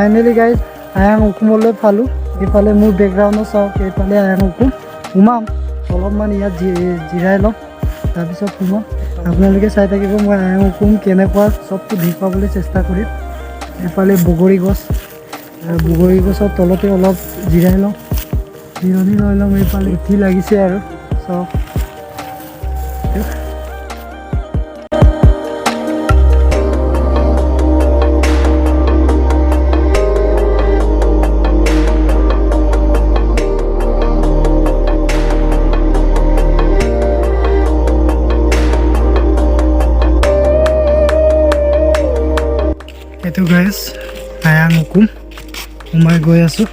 Finally guys আয়াং উকুমলৈ পালোঁ। এইফালে মোৰ বেকগ্ৰাউণ্ডত চাওক, এইফালে আয়াং উকুম। সোমাম অলপমান ইয়াত জিৰাই ল'ম, তাৰপিছত সোমাম। আপোনালোকে চাই থাকিব, মই আয়াং উকুম কেনেকুৱা চবটো দেখুৱাবলৈ চেষ্টা কৰিম। এইফালে বগৰী গছ, বগৰী গছৰ তলতে অলপ জিৰাই লওঁ, জিৰণি লৈ ল'ম। এইফালে উঠি লাগিছে আৰু চাওক। এইটো গাইজ আয়াং উকুম, সোমাই গৈ আছোঁ।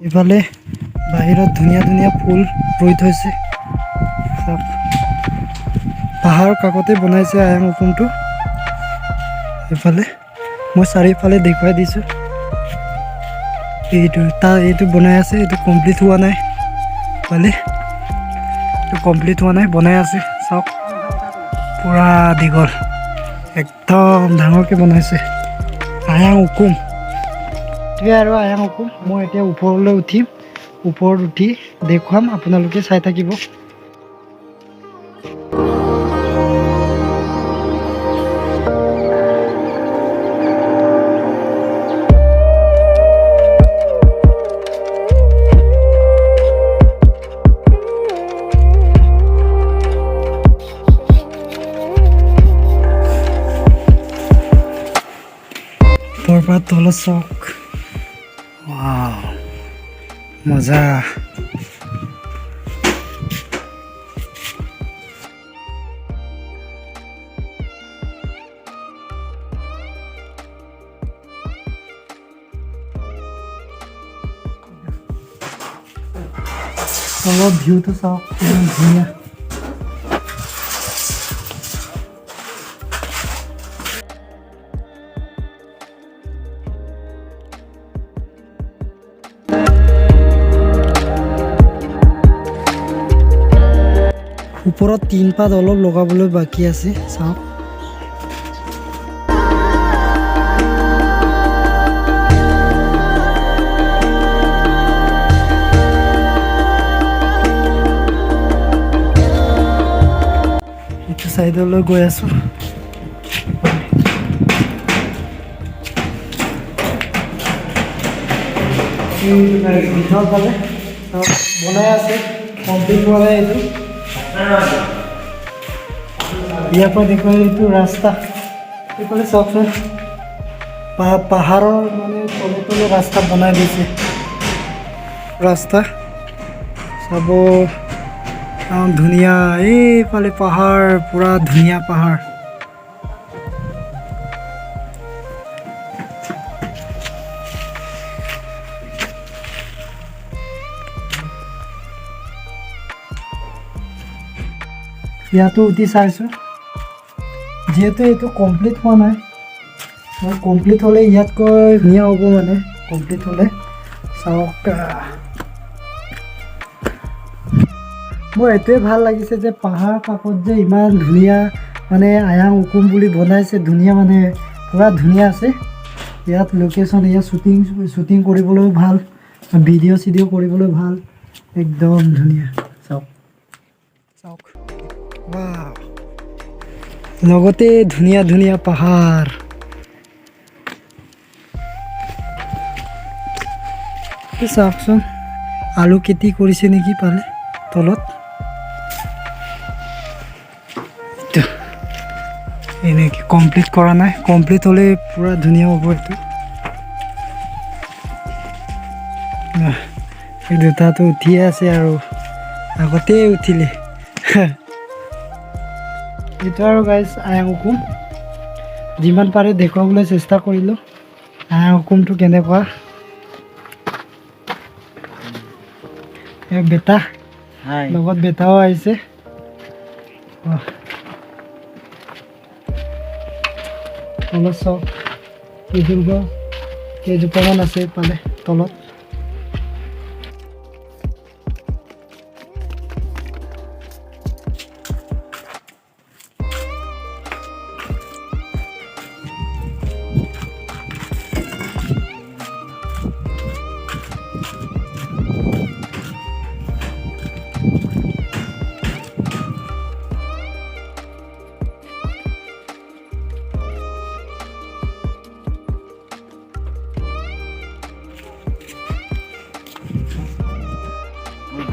এইফালে বাহিৰত ধুনীয়া ধুনীয়া ফুল ৰুই থৈছে। পাহাৰৰ কাষতে বনাইছে আয়াং উকুমটো। এইফালে মই চাৰিওফালে দেখুৱাই দিছোঁ। এইটো বনাই আছে, এইটো কমপ্লিট হোৱা নাই। এইফালে এইটো কমপ্লিট হোৱা নাই, বনাই আছে চাওক। পুৰা দীঘল, একদম ডাঙৰকৈ বনাইছে আয়াং উকুম। এইটোৱে আৰু আয়াং উকুম। মই এতিয়া ওপৰলৈ উঠিম, ওপৰত উঠি দেখুৱাম, আপোনালোকে চাই থাকিব। ওপৰৰ পৰা তলত চাওক, ৱাও মজা। তলৰ ভিউটো চাওক, কিমান ধুনীয়া। ওপৰত টিন পাত অলপ লগাবলৈ বাকী আছে চাওক। এইটো চাইডলৈ গৈ আছোঁ। ভিতৰফালে বনাই আছে, কমপ্লিট হোৱা নাই এইটো। ইয়াৰ পৰা দেখুৱাই এইটো ৰাস্তা। এইফালে চাওকচোন, পাহাৰৰ মানে তলে তলে ৰাস্তা বনাই দিছে। ৰাস্তা চাব ধুনীয়া। এইফালে পাহাৰ, পুৰা ধুনীয়া পাহাৰ। ইয়াতো উঠি চাইছোঁ, যিহেতু এইটো কমপ্লিট হোৱা নাই। কমপ্লিট হ'লে ইয়াতকৈ ধুনীয়া হ'ব, মানে কমপ্লিট হ'লে চাওক। মোৰ এইটোৱে ভাল লাগিছে যে পাহাৰ কাষত যে ইমান ধুনীয়া মানে আয়াং উকুম বুলি বনাইছে, ধুনীয়া মানে পুৰা ধুনীয়া আছে। ইয়াত লোকেশ্যন, ইয়াত শ্বুটিং কৰিবলৈও ভাল, ভিডিঅ' চিডিঅ' কৰিবলৈ ভাল, একদম ধুনীয়া। চাওক চাওক, ৱাও। লগতে ধুনীয়া ধুনীয়া পাহাৰ। চাওকচোন, আলু খেতি কৰিছে নেকি পালে তলত। এনেকৈ কমপ্লিট কৰা নাই, কমপ্লিট হ'লে পুৰা ধুনীয়া হ'ব এইটো। এই দুটাটো উঠিয়ে আছে আৰু আগতেই উঠিলে। এইটো আৰু গাইজ আয়াং উকুম, যিমান পাৰে দেখুৱাবলৈ চেষ্টা কৰিলোঁ আয়াং উকুমটো কেনেকুৱা। বেটা লগত বেটাও আহিছে। তলত চাওক, কেইজোপামান আছে এইফালে তলত।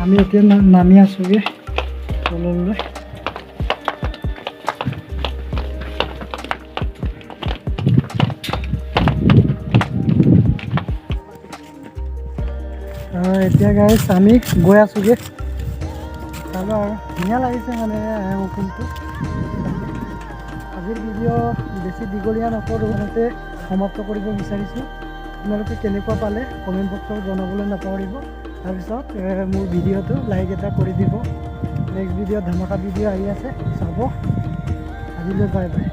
আমি এতিয়া নামি আছোঁগৈ তললৈ। এতিয়া গাইছ আমি গৈ আছোঁগৈ। চালোঁ আৰু ধুনীয়া লাগিছে মানে উকিলটো। আজিৰ ভিডিঅ' বেছি দীঘলীয়া নকৰোঁ, ইমানতে সমাপ্ত কৰিব বিচাৰিছোঁ। আপোনালোকে কেনেকুৱা পালে কমেণ্ট বক্সত জনাবলৈ নাপাহৰিব। তাৰপিছত মোৰ ভিডিঅ'টো লাইক এটা কৰি দিব। নেক্সট ভিডিঅ' ধামাকা ভিডিঅ' আহি আছে, চাব। আজিলৈ বাই বাই।